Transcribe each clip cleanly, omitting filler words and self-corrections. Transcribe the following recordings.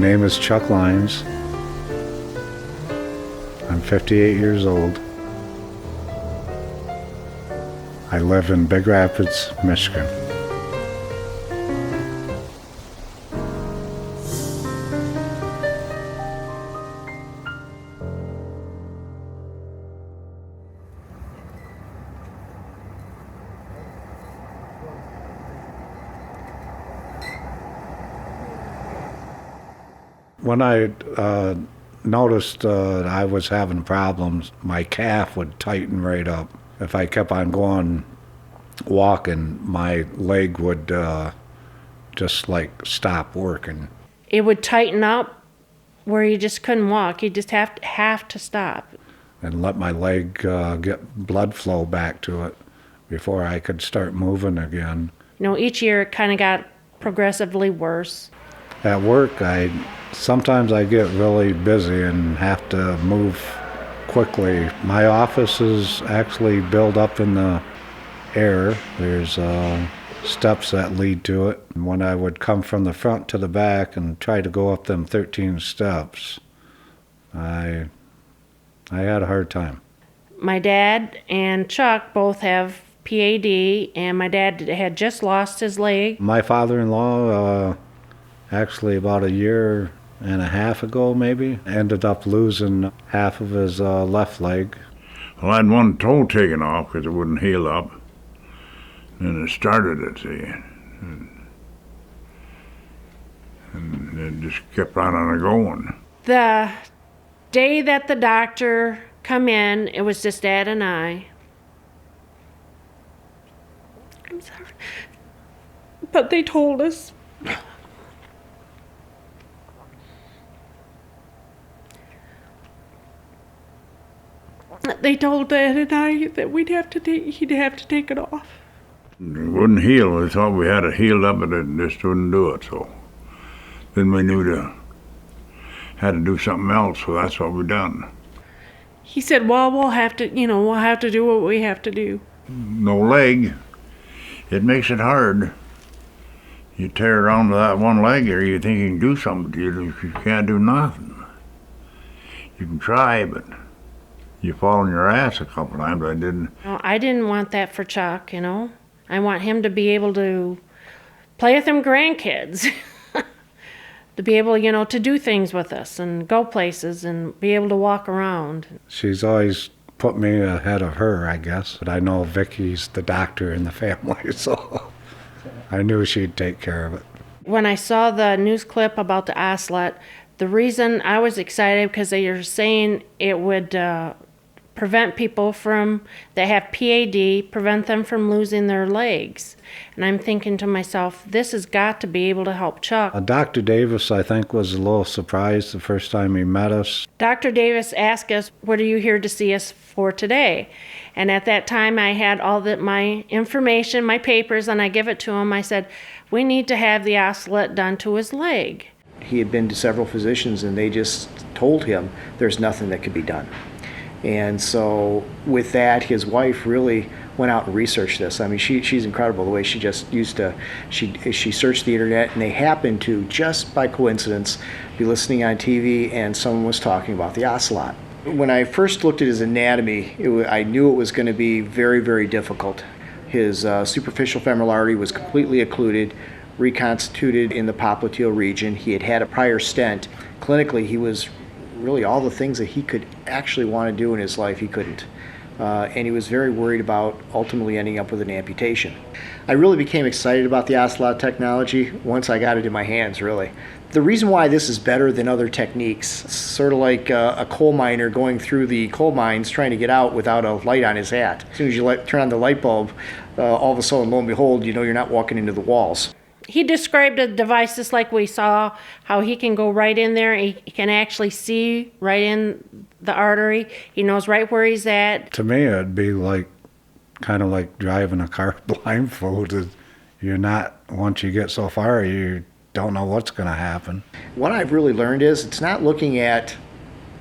name is Chuck Lyons. I'm 58 years old. I live in Big Rapids, Michigan. When I noticed I was having problems, my calf would tighten right up. If I kept on going walking, my leg would just like stop working. It would tighten up where you just couldn't walk. You just have to stop. And let my leg get blood flow back to it before I could start moving again. You know, each year it kind of got progressively worse. At work, sometimes I get really busy and have to move quickly. My office is actually built up in the air. There's steps that lead to it. And when I would come from the front to the back and try to go up them 13 steps, I had a hard time. My dad and Chuck both have PAD, and my dad had just lost his leg. My father-in-law, actually about a year and a half ago maybe, ended up losing half of his left leg. Well, I had one toe taken off because it wouldn't heal up. And it started it, see. And it just kept on going. The day that the doctor come in, it was just Dad and I. I'm sorry. But they told us Dad and I that he'd have to take it off. It wouldn't heal. We thought we had it healed up, but it just wouldn't do it. So then we knew had to do something else. So that's what we done. He said, "Well, we'll have to do what we have to do." No leg. It makes it hard. You tear around with that one leg here, you think you can do something, but you can't do nothing. You can try, but you fall on your ass a couple times. I didn't want that for Chuck, you know. I want him to be able to play with them grandkids, to be able, to do things with us and go places and be able to walk around. She's always put me ahead of her, I guess. But I know Vicky's the doctor in the family, so I knew she'd take care of it. When I saw the news clip about the Ocelot, the reason I was excited because they were saying it would prevent people that have PAD, prevent them from losing their legs. And I'm thinking to myself, this has got to be able to help Chuck. Dr. Davis, I think, was a little surprised the first time he met us. Dr. Davis asked us, "What are you here to see us for today?" And at that time, I had all my information, my papers, and I give it to him. I said, "We need to have the Ocelot done to his leg." He had been to several physicians, and they just told him there's nothing that could be done. And so with that, his wife really went out and researched this. I mean, she's incredible the way she just she searched the internet, and they happened to, just by coincidence, be listening on TV, and someone was talking about the Ocelot. When I first looked at his anatomy, I knew it was going to be very, very difficult. His superficial femoral artery was completely occluded, reconstituted in the popliteal region. He had had a prior stent. Clinically, he was really all the things that he could actually want to do in his life, he couldn't. And he was very worried about ultimately ending up with an amputation. I really became excited about the Ocelot technology once I got it in my hands, really. The reason why this is better than other techniques, sort of like a coal miner going through the coal mines trying to get out without a light on his hat. As soon as you turn on the light bulb, all of a sudden, lo and behold, you're not walking into the walls. He described a device just like we saw, how he can go right in there. He can actually see right in the artery. He knows right where he's at. To me, it'd be kind of like driving a car blindfolded. Once you get so far, you don't know what's going to happen. What I've really learned is it's not looking at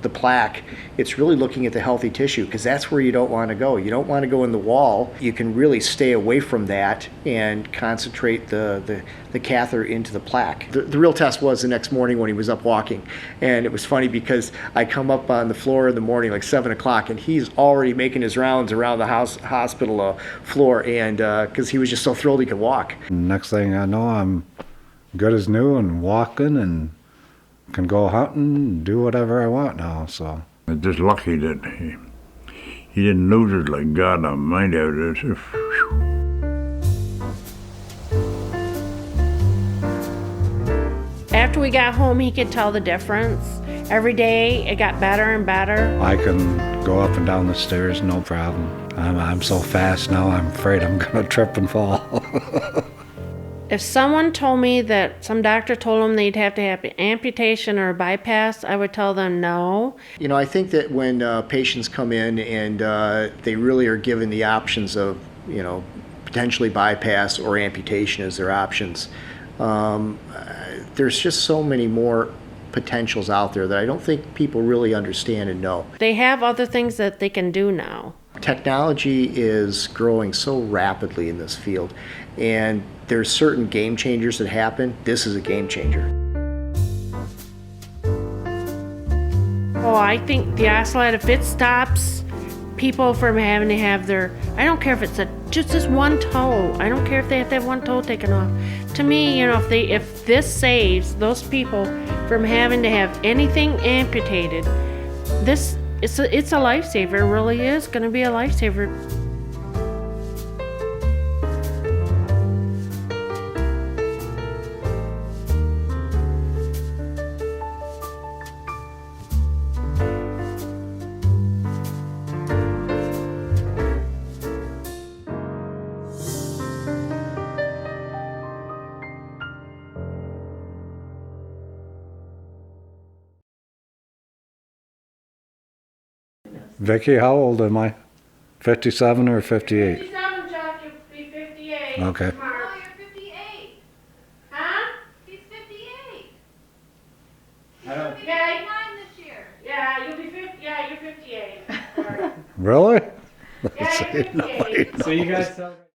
the plaque, it's really looking at the healthy tissue, because that's where you don't want to go. You don't want to go in the wall. You can really stay away from that and concentrate the catheter into the plaque. The real test was the next morning when he was up walking. And it was funny because I come up on the floor in the morning, like 7 o'clock, and he's already making his rounds around the hospital floor, and because he was just so thrilled he could walk. Next thing I know, I'm good as new and walking and can go hunting and do whatever I want now, so. I'm just lucky that he didn't lose it like God Almighty. After we got home, he could tell the difference. Every day, it got better and better. I can go up and down the stairs, no problem. I'm so fast now, I'm afraid I'm gonna trip and fall. If someone told me that some doctor told them they'd have to have an amputation or a bypass, I would tell them no. You know, I think that when patients come in and they really are given the options of, you know, potentially bypass or amputation as their options, there's just so many more potentials out there that I don't think people really understand and know. They have other things that they can do now. Technology is growing so rapidly in this field, and there's certain game changers that happen. This is a game changer. Oh, I think the Ocelot, if it stops people from having to have their, I don't care if it's just this one toe. I don't care if they have to have one toe taken off. To me, you know, if this saves those people from having to have anything amputated, it's a lifesaver. It really is going to be a lifesaver. Vicky, how old am I? 57 or 58? 57, Chuck, you'll be 58. Okay. Tomorrow. Oh, you're 58. Huh? He's 58. Yeah. He'll be 59 this year. Yeah, you'll be 50. Yeah, you're 58. Sorry. Really? Yeah, you're 58. So you guys celebrate?